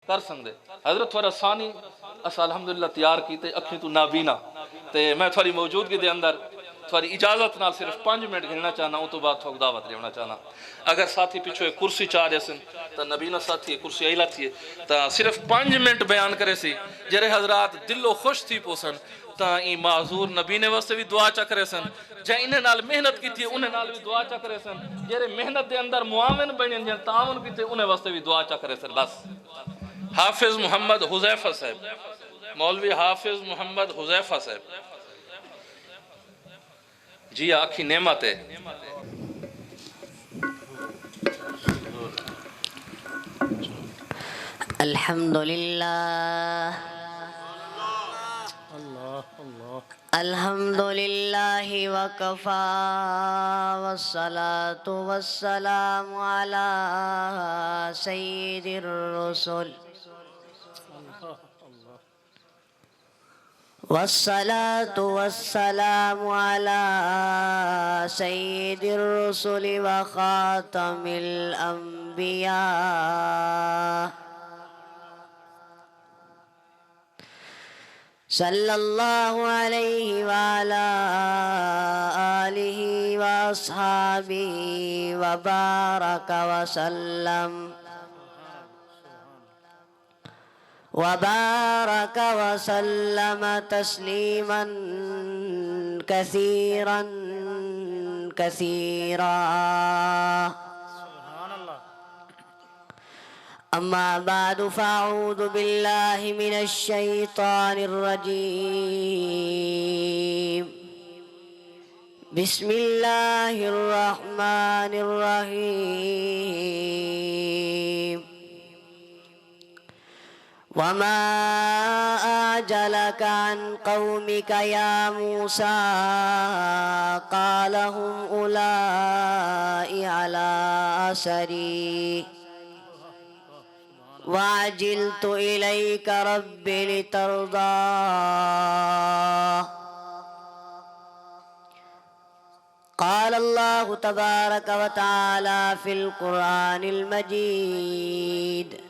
کر سکتے حضرت تھوڑا ثانی اسا الحمدللہ تیار کیتے اکھیں تو نابینا تے میں تھوڑی موجودگی دے اندر تھوڑی اجازت نال صرف 5 منٹ گھلنا چاہنا ہوں تو بعد تھوک دعوت لینا چاہنا اگر ساتھی پیچھو ایک کرسی چاہ جیسن تا نبینا ساتھی کرسی آئیلا تھی تا صرف 5 منٹ بیان کرے سی جرے حضرات دل و خوش تھی پوسن تا این معذور نبی نے واسطے بھی دعا چا کرے سن جے انہیں نال محنت کی تھی انہیں نال بھی دعا چا کرے سن جرے محنت دے اندر معاون بنین جن تعاون کی تھی انہیں واسطے بھی دعا چا کرے سن بس حافظ محمد حذیفہ صاحب مولوی حافظ محمد حذیفہ صاحب جی آکھی نعمت ہے الحمدللہ الحمدللہ وکفا والصلاة والسلام علی سید الرسل والصلاة والسلام على سيد الرسل وخاتم الأنبياء صلى الله عليه وعلى آله وأصحابه وبارك وسلم وبارك وسلم تسليما كثيرا كثيرا أما بعد فأعوذ بالله من الشيطان الرجيم بسم الله الرحمن الرحيم وما أعجلك عن قومك يا موسى قال هم أولئك على أثري وعجلت إليك رب لترضى قال الله تبارك وتعالى في القرآن المجيد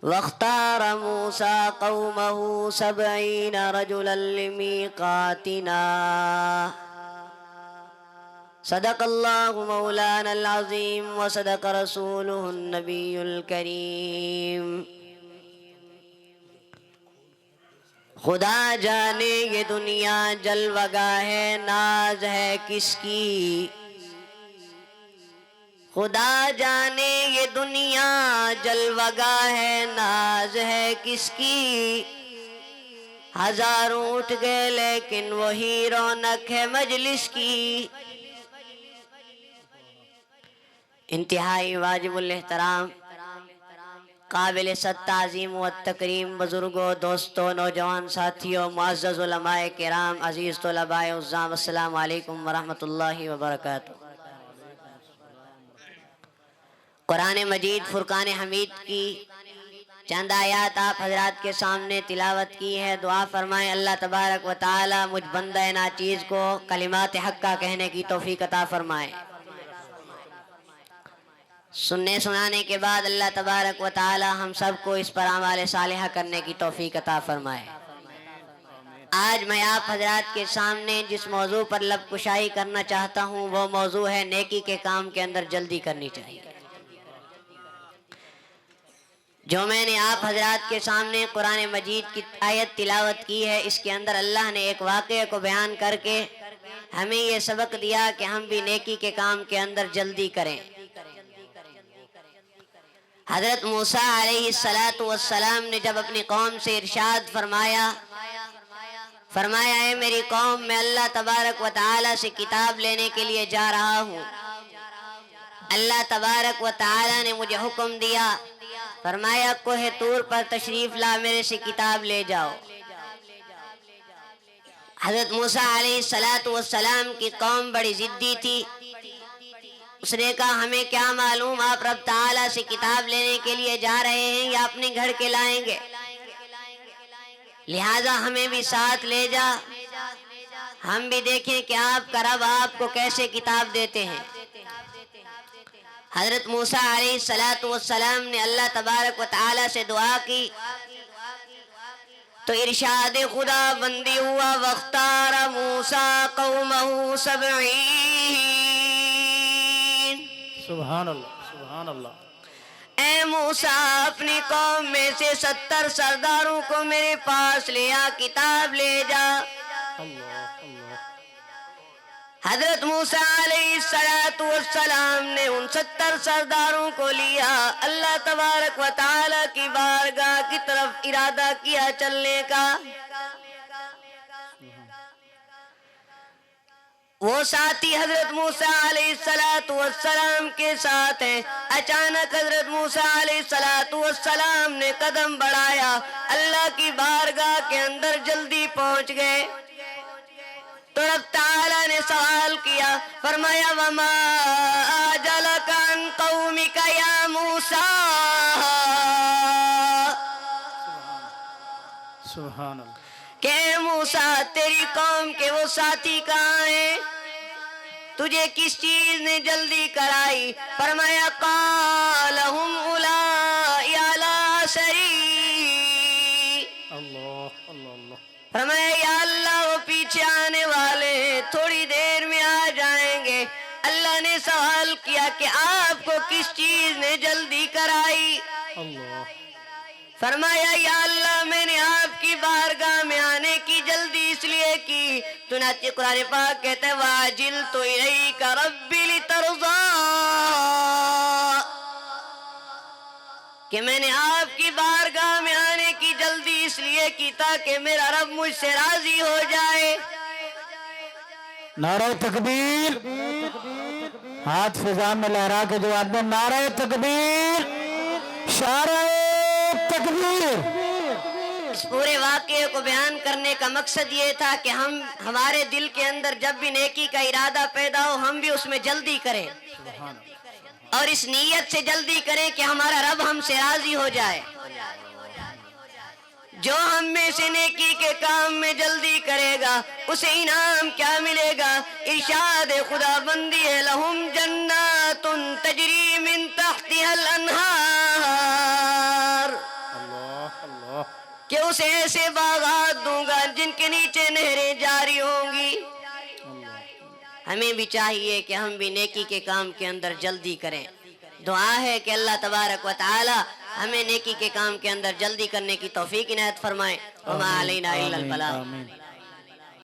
واختار موسى قومه 70 رجلا لميقاتنا صدق الله مولانا العظيم وصدق رسوله النبي الكريم خدا جانے یہ دنیا جلوگاہ ہے ناز ہے کس کی خدا جانے یہ دنیا جلوگاہ ہے ناز ہے کس کی ہزاروں اٹھ گئے لیکن وہی رونق ہے مجلس کی انتہائی واجب الاحترام قابل صد تعظیم و تکریم بزرگوں دوستوں نوجوان ساتھیوں معزز علماء کرام عزیز طلباء عزام السلام علیکم ورحمۃ اللہ وبرکاتہ قرآن مجید فرقان حمید کی چند آیات آپ حضرات کے سامنے تلاوت کی ہے دعا فرمائیں اللہ تبارک و تعالی مجھ بندہ ناچیز کو کلمات حقہ کہنے کی توفیق عطا فرمائے سننے سنانے کے بعد اللہ تبارک و تعالی ہم سب کو اس پر اعمال صالحہ کرنے کی توفیق عطا فرمائے آج میں آپ حضرات کے سامنے جس موضوع پر لب کشائی کرنا چاہتا ہوں وہ موضوع ہے نیکی کے کام کے اندر جلدی کرنی چاہیے جو میں نے آپ حضرات کے سامنے قرآن مجید کی آیت تلاوت کی ہے اس کے اندر اللہ نے ایک واقعے کو بیان کر کے ہمیں یہ سبق دیا کہ ہم بھی نیکی کے کام کے اندر جلدی کریں حضرت موسیٰ علیہ السلام نے جب اپنی قوم سے ارشاد فرمایا اے میری قوم میں اللہ تبارک و تعالی سے کتاب لینے کے لیے جا رہا ہوں اللہ تبارک و تعالی نے مجھے حکم دیا فرمایا کوہ طور پر تشریف لا میرے سے کتاب لے جاؤ حضرت موسیٰ علیہ السلام کی قوم بڑی ضدی تھی اس نے کہا ہمیں کیا معلوم آپ رب تعالیٰ سے کتاب لینے کے لیے جا رہے ہیں یا اپنے گھر کے لائیں گے لہٰذا ہمیں بھی ساتھ لے جا ہم بھی دیکھیں کہ آپ کا رب آپ کو کیسے کتاب دیتے ہیں حضرت موسیٰ علیہ السلام نے اللہ تبارک و تعالی سے دعا کی تو ارشاد خدا بندی ہوا وَاخْتَارَ مُوسَىٰ قَوْمَهُ 70 سبحان اللہ سبحان اللہ. اے موسیٰ اپنی قوم میں سے 70 سرداروں کو میرے پاس لیا کتاب لے جا. اللہ اللہ. حضرت موسیٰ علیہ السلام نے ان 70 سرداروں کو لیا. اللہ تبارک و تعالی کی بارگاہ کی طرف ارادہ کیا چلنے کا. وہ ساتھی حضرت موسیٰ علیہ السلام کے ساتھ ہیں. اچانک حضرت موسیٰ علیہ السلام نے قدم بڑھایا, اللہ کی بارگاہ کے اندر جلدی پہنچ گئے. تو رب تعالیٰ نے سوال کیا, فرمایا وَمَا أَعْجَلَكَ عَنْ قَوْمِكَ يَا مُوسَىٰ. سبحان اللہ. کہ موسیٰ تیری قوم کے وہ ساتھی کہاں ہیں, تجھے کس چیز نے جلدی کرائی؟ فرمایا قَالَ هُمْ أُولَٰئِ عَلَىٰ أَثَرِي. اللہ اللہ اللہ. فرمایا یا اللہ وہ پیچھے آنے والے ہیں, تھوڑی دیر میں آ جائیں گے. اللہ نے سوال کیا کہ آپ کو کس چیز نے جلدی کرائی؟ اللہ. فرمایا یا اللہ میں نے آپ کی بارگاہ میں آنے کی جلدی اس لیے کی, چنانچہ قرآن پاک کہتا ہے وَعَجِلْتُ إِلَيْكَ رَبِّ لِتَرْضَىٰ, کہ میں نے آپ کی بارگاہ میں آنے کی جلدی اس لیے کی تاکہ میرا رب مجھ سے راضی ہو جائے. نعرہ تکبیر. ہاتھ فضا میں لہرا کے جواب دیں نعرہ تکبیر. شعرہ تکبیر. اس پورے واقعے کو بیان کرنے کا مقصد یہ تھا کہ ہمارے دل کے اندر جب بھی نیکی کا ارادہ پیدا ہو ہم بھی اس میں جلدی کریں, اور اس نیت سے جلدی کریں کہ ہمارا رب ہم سے راضی ہو جائے. جو ہم میں سے نیکی کے کام میں جلدی کرے گا اسے انعام کیا ملے گا؟ ارشاد خدا بندی ہے لہم جنات تجری من تحتها الانہار, اللہ اللہ. کہ اسے ایسے باغات دوں گا جن کے نیچے نہریں جاری ہوں گی. ہمیں بھی چاہیے کہ ہم بھی نیکی کے کام کے اندر جلدی کریں. دعا ہے کہ اللہ تبارک و تعالی ہمیں نیکی کے کام کے اندر جلدی کرنے کی توفیق عنایت فرمائے. وما علینا الا البلاغ. آمین.